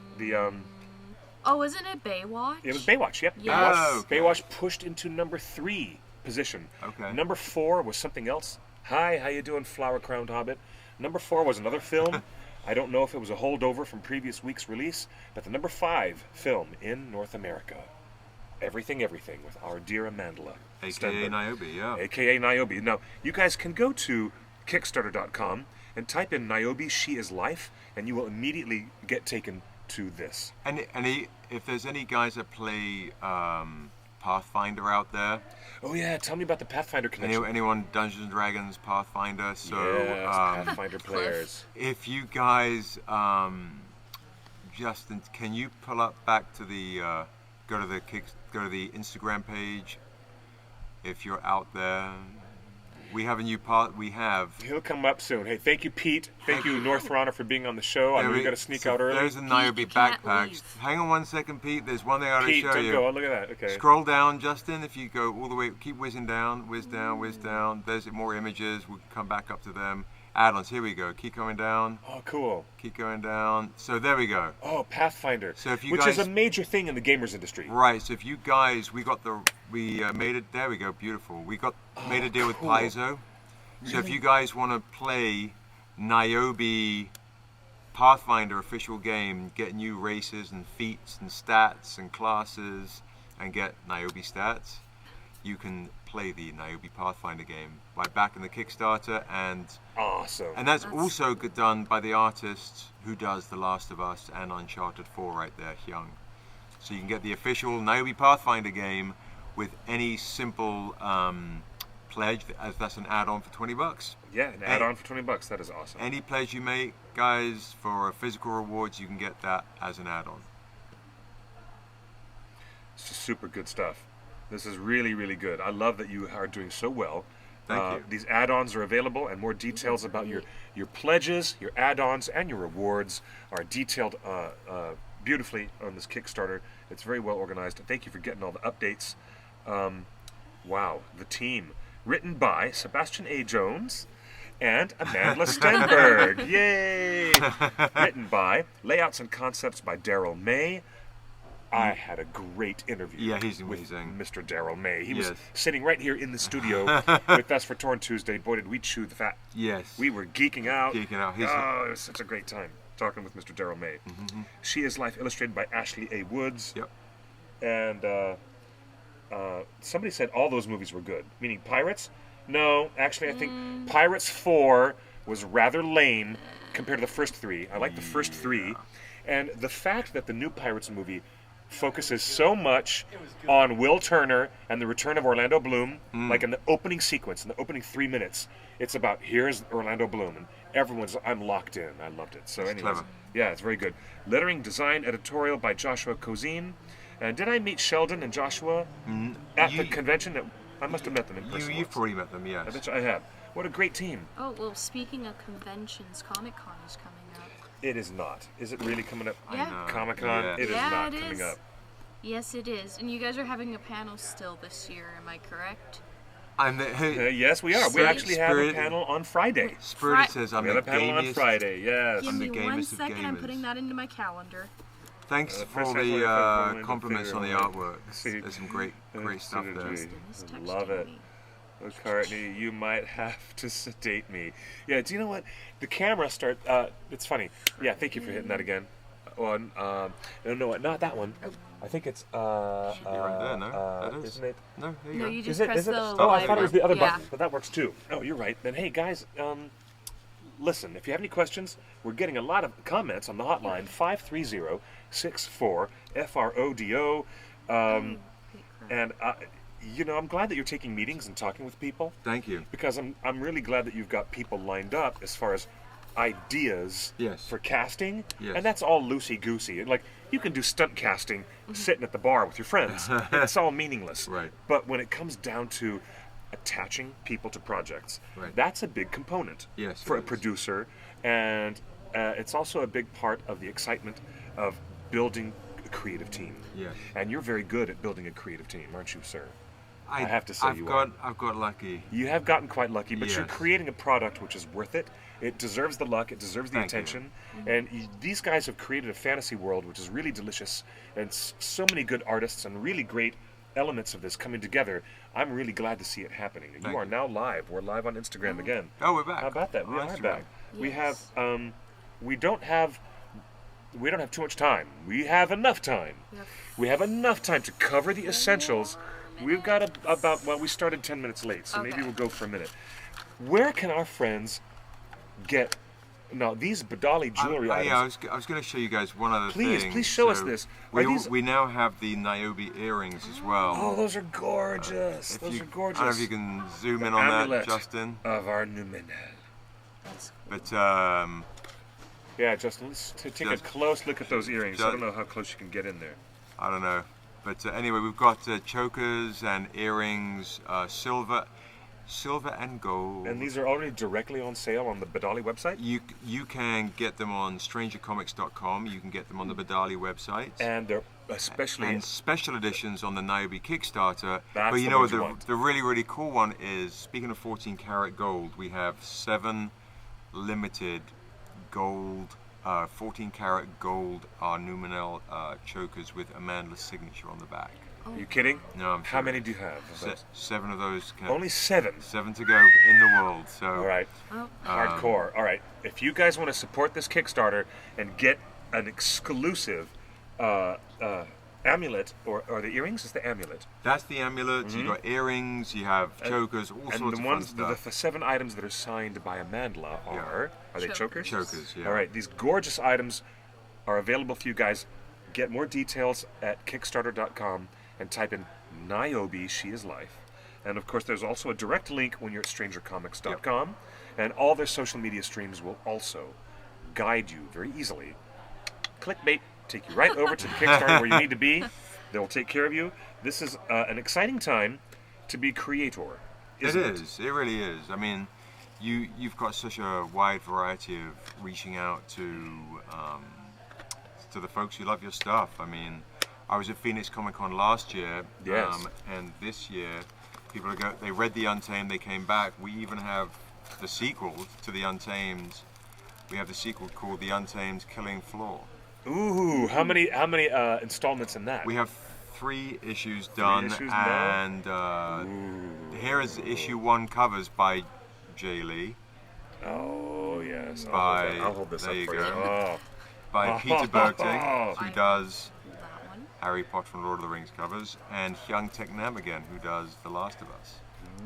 Speaker 1: Oh, isn't it Baywatch?
Speaker 3: It was Baywatch, yep.
Speaker 1: Yes.
Speaker 2: Oh, okay.
Speaker 3: Baywatch pushed into number 3 position.
Speaker 2: Okay.
Speaker 3: Number 4 was something else. Hi, how you doing, flower-crowned hobbit? Number 4 was another film. I don't know if it was a holdover from previous week's release, but the number 5 film in North America, Everything Everything, with our dear Amandla.
Speaker 2: AKA
Speaker 3: Stenberg.
Speaker 2: Niobe, yeah.
Speaker 3: AKA Niobe. Now, you guys can go to Kickstarter.com and type in Niobe She Is Life, and you will immediately get taken to this.
Speaker 2: And if there's any guys that play Pathfinder out there,
Speaker 3: Oh yeah, tell me about the Pathfinder connection.
Speaker 2: anyone Dungeons and Dragons Pathfinder, so
Speaker 3: Yes, Pathfinder players.
Speaker 2: if you guys, Justin, can you pull up back to the go to the Instagram page if you're out there? We have a new part. We have.
Speaker 3: He'll come up soon. Hey, thank you, Pete. Thank you, North Runner, for being on the show. I know you got to sneak out early.
Speaker 2: There's a Niobe
Speaker 1: you can't
Speaker 2: backpack.
Speaker 1: leave.
Speaker 2: Hang on one second, Pete. There's one thing I want to
Speaker 3: Pete,
Speaker 2: show
Speaker 3: don't
Speaker 2: you.
Speaker 3: go. Oh, look at that. Okay.
Speaker 2: Scroll down, Justin. If you go all the way, keep whizzing down, whiz down, whiz down. There's more images. We can come back up to them. Add-ons. Here we go. Keep going down.
Speaker 3: Oh, cool.
Speaker 2: Keep going down. So there we go.
Speaker 3: Oh, Pathfinder.
Speaker 2: So if you
Speaker 3: which
Speaker 2: guys-
Speaker 3: is a major thing in the gamers industry.
Speaker 2: Right. So if you guys, we made it. There we go. Beautiful. We made a deal with
Speaker 3: cool.
Speaker 2: Paizo. So if you guys want to play Niobe Pathfinder official game, get new races and feats and stats and classes, and get Niobe stats, you can play the Niobe Pathfinder game by backing the Kickstarter, and
Speaker 3: Awesome.
Speaker 2: that's also done by the artist who does The Last of Us and Uncharted 4 right there, Hyung. So you can get the official Niobe Pathfinder game with any simple pledge, as that's an add-on for $20.
Speaker 3: Yeah, an add-on for $20. That is awesome.
Speaker 2: Any pledge you make, guys, for physical rewards, you can get that as an add-on.
Speaker 3: It's just super good stuff. This is really, really good. I love that you are doing so well.
Speaker 2: Thank you.
Speaker 3: These add-ons are available, and more details about your pledges, your add-ons, and your rewards are detailed beautifully on this Kickstarter. It's very well organized. Thank you for getting all the updates. Wow, the team. Written by Sebastian A. Jones and Amanda Stenberg. Yay! Written by, layouts and concepts by Daryl May. I had a great interview
Speaker 2: Yeah, he's
Speaker 3: with
Speaker 2: amazing.
Speaker 3: Mr. Daryl May. He was
Speaker 2: Yes.
Speaker 3: sitting right here in the studio with us for Torn Tuesday. Boy, did we chew the fat.
Speaker 2: Yes.
Speaker 3: We were geeking out.
Speaker 2: Geeking out.
Speaker 3: Oh, it was such a great time talking with Mr. Daryl May. She Is Life, illustrated by Ashley A. Woods.
Speaker 2: Yep.
Speaker 3: And somebody said all those movies were good, meaning Pirates. No, actually, I think Pirates 4 was rather lame compared to the first 3. I like the first 3, and the fact that the new Pirates movie focuses so much on Will Turner and the return of Orlando Bloom, like in the opening sequence, in the opening 3 minutes, it's about here's Orlando Bloom, and I'm locked in. I loved it. So, anyways,
Speaker 2: clever.
Speaker 3: yeah, it's very good. Lettering, design, editorial by Joshua Kozine. And did I meet Sheldon and Joshua at the convention? I must have met them in person.
Speaker 2: You've
Speaker 3: once.
Speaker 2: probably met them,
Speaker 3: I
Speaker 2: yes.
Speaker 3: bet you I have. What a great team.
Speaker 1: Oh, well, speaking of conventions, Comic-Con is coming up.
Speaker 3: It is not. Is it really coming up?
Speaker 1: Yeah.
Speaker 2: know.
Speaker 3: Comic-Con?
Speaker 2: Yeah.
Speaker 3: It is
Speaker 1: Yeah,
Speaker 3: not
Speaker 1: it
Speaker 3: coming
Speaker 1: is.
Speaker 3: up.
Speaker 1: Yes, it is. And you guys are having a panel still this year, am I correct?
Speaker 2: I'm the,
Speaker 3: Yes, we are. We
Speaker 2: Spirit-
Speaker 3: actually have a
Speaker 2: Spirit-
Speaker 3: panel on Friday.
Speaker 2: Spirit says I'm
Speaker 3: We
Speaker 2: the
Speaker 3: have a panel on
Speaker 2: gamiest.
Speaker 3: Friday, yes.
Speaker 1: Give
Speaker 2: I'm
Speaker 1: me
Speaker 2: the
Speaker 1: 1
Speaker 2: gamest of
Speaker 1: second, I'm
Speaker 2: gamers.
Speaker 1: putting that into my calendar.
Speaker 2: Thanks
Speaker 3: first
Speaker 2: for
Speaker 3: half
Speaker 2: the
Speaker 3: of
Speaker 2: compliments on the
Speaker 3: February.
Speaker 2: artwork.
Speaker 3: See,
Speaker 2: There's some great stuff there.
Speaker 3: synergy.
Speaker 1: He's texting
Speaker 3: Love it.
Speaker 1: me.
Speaker 3: McCartney, you might have to sedate me. Yeah, do you know what? The camera it's funny. Yeah, thank you for hitting that again. No, not that one. I think it's,
Speaker 2: Should be right there, no? That is.
Speaker 3: isn't it?
Speaker 2: No, there you
Speaker 1: No,
Speaker 2: go.
Speaker 1: you
Speaker 3: Is
Speaker 1: just
Speaker 3: it?
Speaker 1: press
Speaker 3: Is it?
Speaker 1: the
Speaker 3: Oh, I thought it was the other
Speaker 1: yeah.
Speaker 3: button, but that works too. Oh, you're right. Then, hey, guys, listen, if you have any questions, we're getting a lot of comments on the hotline, 530-64-FRODO. And, I'm glad that you're taking meetings and talking with people,
Speaker 2: Thank you.
Speaker 3: because I'm really glad that you've got people lined up as far as ideas
Speaker 2: Yes.
Speaker 3: for casting,
Speaker 2: Yes.
Speaker 3: and that's all loosey-goosey. Like, you can do stunt casting sitting at the bar with your friends. It's all meaningless.
Speaker 2: Right.
Speaker 3: But when it comes down to attaching people to projects.
Speaker 2: Right.
Speaker 3: That's a big component
Speaker 2: Yes,
Speaker 3: for
Speaker 2: it
Speaker 3: a
Speaker 2: is.
Speaker 3: producer, and it's also a big part of the excitement of building a creative team.
Speaker 2: Yes.
Speaker 3: And you're very good at building a creative team, aren't you, sir? I have to say
Speaker 2: I've
Speaker 3: you are.
Speaker 2: got lucky.
Speaker 3: You have gotten quite lucky, but you're
Speaker 2: Yes.
Speaker 3: creating a product which is worth it. It deserves the luck. It deserves the
Speaker 2: Thank you.
Speaker 3: attention. And these guys have created a fantasy world which is really delicious, and so many good artists and really great elements of this coming together. I'm really glad to see it happening. And
Speaker 2: Thank
Speaker 3: you are
Speaker 2: you.
Speaker 3: now live. We're live on Instagram again.
Speaker 2: Oh, we're back.
Speaker 3: How about that? We
Speaker 2: On
Speaker 3: are
Speaker 2: Instagram.
Speaker 3: back. We have.
Speaker 1: Yes.
Speaker 3: We don't have too much time. We have enough time. We have enough time to cover the essentials. We've got we started 10 minutes late, so maybe
Speaker 1: Okay.
Speaker 3: we'll go for a minute. Where can our friends get now these Badali jewelry items?
Speaker 2: Yeah, I was going to show you guys one other
Speaker 3: Please,
Speaker 2: thing.
Speaker 3: please show us this. Are these-
Speaker 2: We now have the Niobe earrings as well.
Speaker 3: Oh, those are gorgeous.
Speaker 2: If
Speaker 3: Those
Speaker 2: you-
Speaker 3: are gorgeous.
Speaker 2: I don't know if you can zoom in
Speaker 3: The
Speaker 2: on
Speaker 3: amulet
Speaker 2: that, Justin.
Speaker 3: of our Numenel.
Speaker 2: But
Speaker 3: Yeah, Justin, let's take a
Speaker 2: Just-
Speaker 3: close look at those earrings. I
Speaker 2: just-
Speaker 3: don't know how close you can get in there.
Speaker 2: I don't know. But anyway, we've got chokers and earrings, silver and gold.
Speaker 3: And these are already directly on sale on the Badali website?
Speaker 2: You can get them on strangercomics.com. You can get them on the Badali website.
Speaker 3: And they're especially
Speaker 2: And special editions on the Niobe Kickstarter.
Speaker 3: That's
Speaker 2: but you
Speaker 3: the
Speaker 2: know
Speaker 3: ones
Speaker 2: what
Speaker 3: you want.
Speaker 2: the really, really cool one is, speaking of 14 karat gold, we have 7 limited gold, 14 karat gold Numenel chokers with Amanda's signature on the back.
Speaker 3: Are you kidding?
Speaker 2: No, I'm
Speaker 3: How
Speaker 2: serious.
Speaker 3: many do you have? Of those?
Speaker 2: 7 of those.
Speaker 3: Only 7.
Speaker 2: 7 to go in the world. So
Speaker 3: All right.
Speaker 1: Oh,
Speaker 3: Hardcore. All right. If you guys want to support this Kickstarter and get an exclusive amulet, or the earrings? Is the amulet.
Speaker 2: that's the amulet. You got earrings. You have chokers. All
Speaker 3: And
Speaker 2: sorts
Speaker 3: the
Speaker 2: of fun
Speaker 3: ones,
Speaker 2: stuff.
Speaker 3: the 7 items that are signed by Amandla are they chokers?
Speaker 2: Chokers, yeah.
Speaker 3: All right. These gorgeous items are available for you guys. Get more details at Kickstarter.com and type in Niobe, She Is Life. And of course, there's also a direct link when you're at StrangerComics.com. And all their social media streams will also guide you very easily. Clickbait, take you right over to the Kickstarter where you need to be. They'll take care of you. This is an exciting time to be creator.
Speaker 2: It is. It really is. I mean, you've got such a wide variety of reaching out to the folks who love your stuff. I mean, I was at Phoenix Comic Con last year,
Speaker 3: Yes.
Speaker 2: and this year, people they read the Untamed, they came back. We even have the sequel to the Untamed. We have the sequel called The Untamed Killing Floor.
Speaker 3: Ooh, how many installments in that?
Speaker 2: We have 3 issues done,
Speaker 3: issues now?
Speaker 2: and here is issue 1 covers by Jay Lee,
Speaker 3: Oh yes.
Speaker 2: By-
Speaker 3: I'll hold this
Speaker 2: there
Speaker 3: up
Speaker 2: you
Speaker 3: for
Speaker 2: go.
Speaker 3: you. Oh.
Speaker 2: by Peter Bergting, who
Speaker 1: I-
Speaker 2: does
Speaker 1: that one.
Speaker 2: Harry Potter and Lord of the Rings covers, and Hyung Taek Nam again, who does The Last of Us.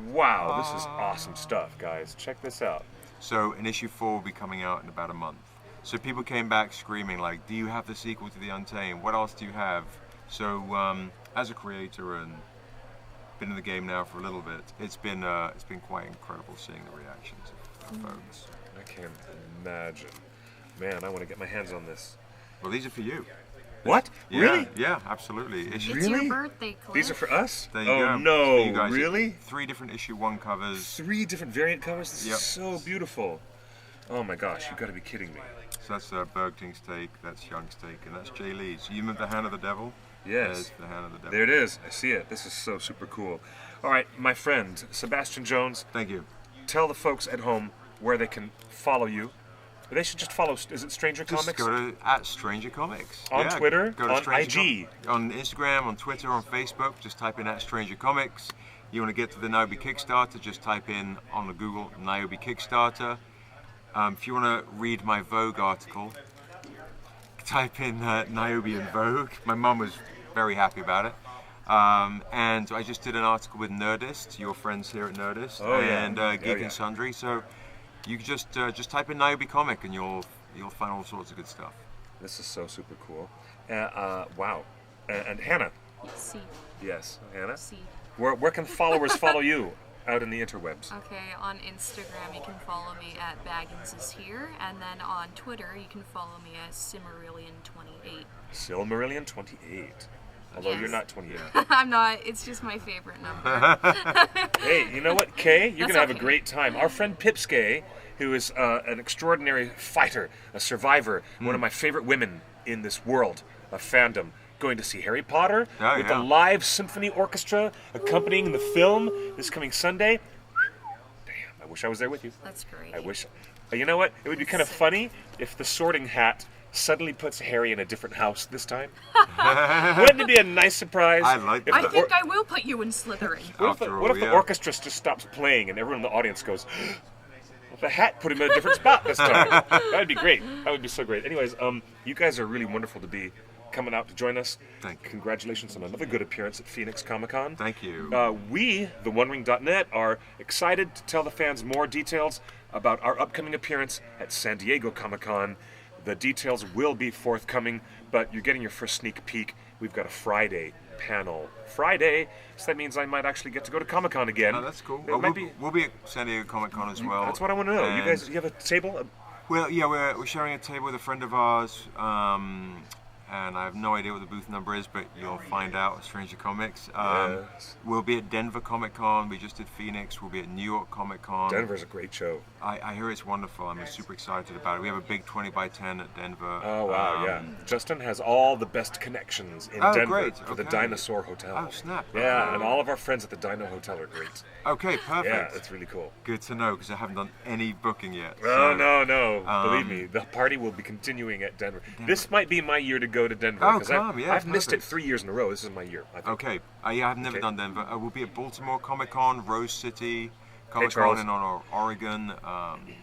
Speaker 3: Wow, this is awesome stuff, guys. Check this out.
Speaker 2: So an issue 4 will be coming out in about a month. So people came back screaming like, do you have the sequel to The Untamed? What else do you have? So as a creator and been in the game now for a little bit, it's been quite incredible seeing the reactions of folks.
Speaker 3: I can't imagine. Man, I want to get my hands on this.
Speaker 2: Well, these are for you.
Speaker 3: What?
Speaker 2: Yeah,
Speaker 3: Really?
Speaker 2: Yeah, absolutely.
Speaker 1: It's
Speaker 3: Really?
Speaker 1: your birthday, Cliff.
Speaker 3: These are for us?
Speaker 2: There you
Speaker 3: oh
Speaker 2: go.
Speaker 3: no,
Speaker 2: For you guys.
Speaker 3: really?
Speaker 2: 3 different issue 1 covers.
Speaker 3: 3 different variant covers? This
Speaker 2: Yep.
Speaker 3: is so beautiful. Oh my gosh, you gotta be kidding me.
Speaker 2: So that's Bergting's take, that's Hyung's take, and that's Jay Lee's. You remember The Hand of the Devil?
Speaker 3: Yes.
Speaker 2: There's The Hand of the Devil.
Speaker 3: There it is. I see it. This is so super cool. All right, my friend, Sebastian Jones,
Speaker 2: Thank you.
Speaker 3: tell the folks at home where they can follow you. They should just follow, is it Stranger
Speaker 2: Just
Speaker 3: Comics?
Speaker 2: go to @Stranger Comics.
Speaker 3: On Twitter,
Speaker 2: go to
Speaker 3: on
Speaker 2: Stranger
Speaker 3: IG.
Speaker 2: On Instagram, on Twitter, on Facebook. Just type in @Stranger Comics. You want to get to the Niobe Kickstarter? Just type in on the Google Niobe Kickstarter. If you want to read my Vogue article, type in Niobe in Vogue. My mum was very happy about it. And I just did an article with Nerdist, your friends here at Nerdist,
Speaker 3: Oh, yeah.
Speaker 2: and
Speaker 3: Oh,
Speaker 2: Geek
Speaker 3: yeah.
Speaker 2: and Sundry. So you can just type in Niobe comic and you'll find all sorts of good stuff.
Speaker 3: This is so super cool. Wow. And Hannah.
Speaker 1: C.
Speaker 3: Yes, Hannah.
Speaker 1: C.
Speaker 3: Where can followers follow you out in the interwebs?
Speaker 1: Okay, on Instagram you can follow me at Baggins is here, and then on Twitter you can follow me as Cimmerillion28.
Speaker 3: Silmarillion 28. although
Speaker 1: Yes.
Speaker 3: you're not 28.
Speaker 1: I'm not. It's just my favorite number.
Speaker 3: Hey, you know what, Kay? You're
Speaker 1: That's
Speaker 3: going to have a
Speaker 1: okay.
Speaker 3: great time. Our friend Pipskay, who is an extraordinary fighter, a survivor, one of my favorite women in this world of fandom, going to see Harry Potter
Speaker 2: Oh,
Speaker 3: with
Speaker 2: yeah.
Speaker 3: the live symphony orchestra accompanying the film this coming Sunday. Damn, I wish I was there with you.
Speaker 1: That's great.
Speaker 3: I wish. You know what? It would be kind of
Speaker 1: Sick.
Speaker 3: funny if the Sorting Hat suddenly puts Harry in a different house this time. Wouldn't it be a nice surprise?
Speaker 2: I like
Speaker 3: if
Speaker 2: that.
Speaker 1: I
Speaker 3: the
Speaker 1: think I will put you in Slytherin.
Speaker 2: After
Speaker 3: what if
Speaker 2: all,
Speaker 3: the
Speaker 2: yeah.
Speaker 3: orchestra just stops playing and everyone in the audience goes, well, the hat put him in a different spot this time? That would be great. That would be so great. Anyways, you guys are really wonderful to be coming out to join us.
Speaker 2: Thank you.
Speaker 3: Congratulations on another good appearance at Phoenix Comic-Con.
Speaker 2: Thank you.
Speaker 3: We, the OneRing.net, are excited to tell the fans more details about our upcoming appearance at San Diego Comic-Con. The details will be forthcoming, but you're getting your first sneak peek. We've got a Friday panel. Friday, so that means I might actually get to go to Comic-Con again.
Speaker 2: Oh, that's cool.
Speaker 3: It
Speaker 2: Well,
Speaker 3: might
Speaker 2: we'll be at San Diego Comic Con as well.
Speaker 3: That's what I want to know. You
Speaker 2: And-
Speaker 3: guys, you have a table?
Speaker 2: Well, yeah, we're sharing a table with a friend of ours, and I have no idea what the booth number is, but you'll find out at Stranger Comics.
Speaker 3: Yes.
Speaker 2: We'll be at Denver Comic Con. We just did Phoenix. We'll be at New York Comic Con.
Speaker 3: Denver's a great show.
Speaker 2: I hear it's wonderful. I'm super excited about it. We have a big 20 by 10 at Denver.
Speaker 3: Oh, wow, yeah. Justin has all the best connections in
Speaker 2: Oh,
Speaker 3: Denver
Speaker 2: great,
Speaker 3: for the
Speaker 2: okay.
Speaker 3: Dinosaur Hotel.
Speaker 2: Oh, snap.
Speaker 3: Yeah, and all of our friends at the Dino Hotel are great.
Speaker 2: Okay, perfect.
Speaker 3: Yeah, that's really cool.
Speaker 2: Good to know because I haven't done any booking yet.
Speaker 3: Oh,
Speaker 2: so-
Speaker 3: no. Believe me, the party will be continuing at Denver. This might be my year to go to Denver.
Speaker 2: Oh,
Speaker 3: 'cause
Speaker 2: come,
Speaker 3: I've,
Speaker 2: yeah,
Speaker 3: I've missed it
Speaker 2: perfect.
Speaker 3: 3 years in a row. This is my year. I think.
Speaker 2: Okay. Yeah, I've never
Speaker 3: Okay.
Speaker 2: done Denver. We'll be at Baltimore Comic Con, Rose City Comic
Speaker 3: Charles.
Speaker 2: Con in Oregon.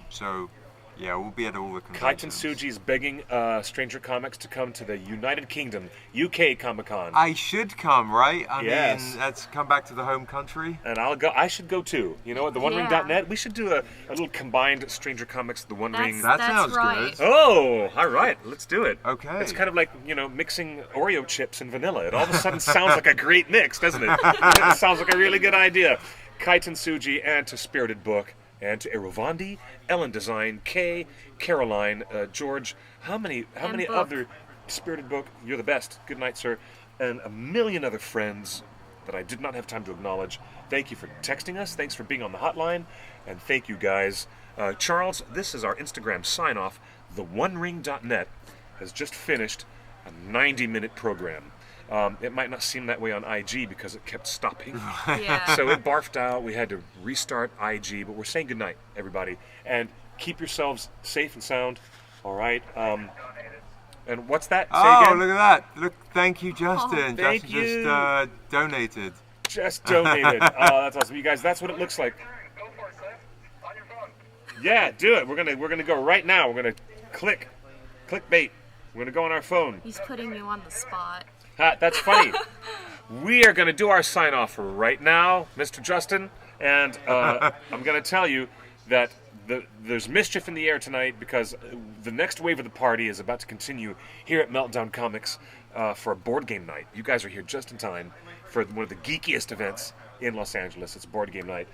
Speaker 2: So, yeah, we'll be at all the
Speaker 3: Kaiten
Speaker 2: conventions.
Speaker 3: Suji's begging Stranger Comics to come to the United Kingdom, UK Comic Con.
Speaker 2: I should come, right? I
Speaker 3: Yes.
Speaker 2: mean, let's come back to the home country.
Speaker 3: And I'll go. I should go too. You know what? The OneRing.net. We should do a little combined Stranger Comics, the One Ring.
Speaker 2: That sounds
Speaker 1: right.
Speaker 2: good.
Speaker 3: Oh, all right. Let's do it.
Speaker 2: Okay.
Speaker 3: It's kind of like, mixing Oreo chips and vanilla. It all of a sudden sounds like a great mix, doesn't it? It sounds like a really good idea. Kaiten Suji and to Spirited Book and to Erovandi, Ellen Design, Kay, Caroline, George. How many
Speaker 1: Book.
Speaker 3: other Spirited Book? You're the best. Good night, sir. And a million other friends that I did not have time to acknowledge. Thank you for texting us. Thanks for being on the hotline. And thank you, guys. Charles, this is our Instagram sign-off. The OneRing.net has just finished a 90-minute program. It might not seem that way on IG because it kept stopping.
Speaker 1: Yeah.
Speaker 3: So it barfed out. We had to restart IG, but we're saying goodnight, everybody. And keep yourselves safe and sound. All right. And what's that? Say
Speaker 2: Oh,
Speaker 3: again.
Speaker 2: look at that. Look, thank you, Justin.
Speaker 3: Thank
Speaker 2: Justin
Speaker 3: you.
Speaker 2: just donated.
Speaker 3: Just donated. Oh, that's awesome. You guys, that's what it looks like.
Speaker 4: Go for it, Cliff. On your phone.
Speaker 3: Yeah, do it. We're gonna go right now. We're gonna click bait. We're gonna go on our phone.
Speaker 1: He's putting you on the spot.
Speaker 3: Ha, that's funny. We are gonna do our sign off right now, Mr. Justin, and I'm gonna tell you that there's mischief in the air tonight because the next wave of the party is about to continue here at Meltdown Comics for a board game night. You guys are here just in time for one of the geekiest events in Los Angeles. It's board game night.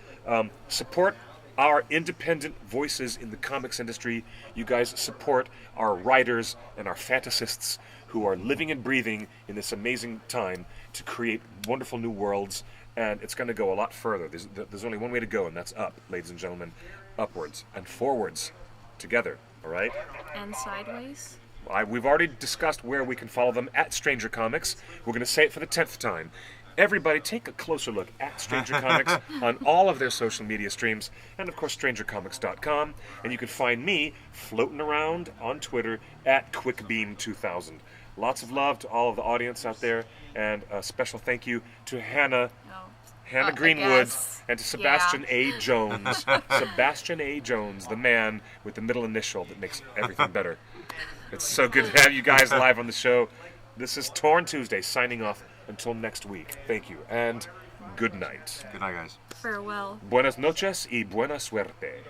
Speaker 3: Support our independent voices in the comics industry. You guys support our writers and our fantasists who are living and breathing in this amazing time to create wonderful new worlds. And it's going to go a lot further. There's only one way to go, and that's up, ladies and gentlemen. Upwards and forwards together, all right?
Speaker 1: And sideways.
Speaker 3: We've already discussed where we can follow them at Stranger Comics. We're going to say it for the 10th time. Everybody take a closer look at Stranger Comics on all of their social media streams, and of course strangercomics.com. And you can find me floating around on Twitter at QuickBeam2000. Lots of love to all of the audience out there, and a special thank you to Hannah
Speaker 1: I
Speaker 3: Greenwood,
Speaker 1: guess.
Speaker 3: and to Sebastian A. Jones. Sebastian A. Jones, the man with the middle initial that makes everything better. It's so good to have you guys live on the show. This is Torn Tuesday, signing off until next week. Thank you, and good night.
Speaker 2: Good night, guys.
Speaker 1: Farewell.
Speaker 3: Buenas noches y buena suerte.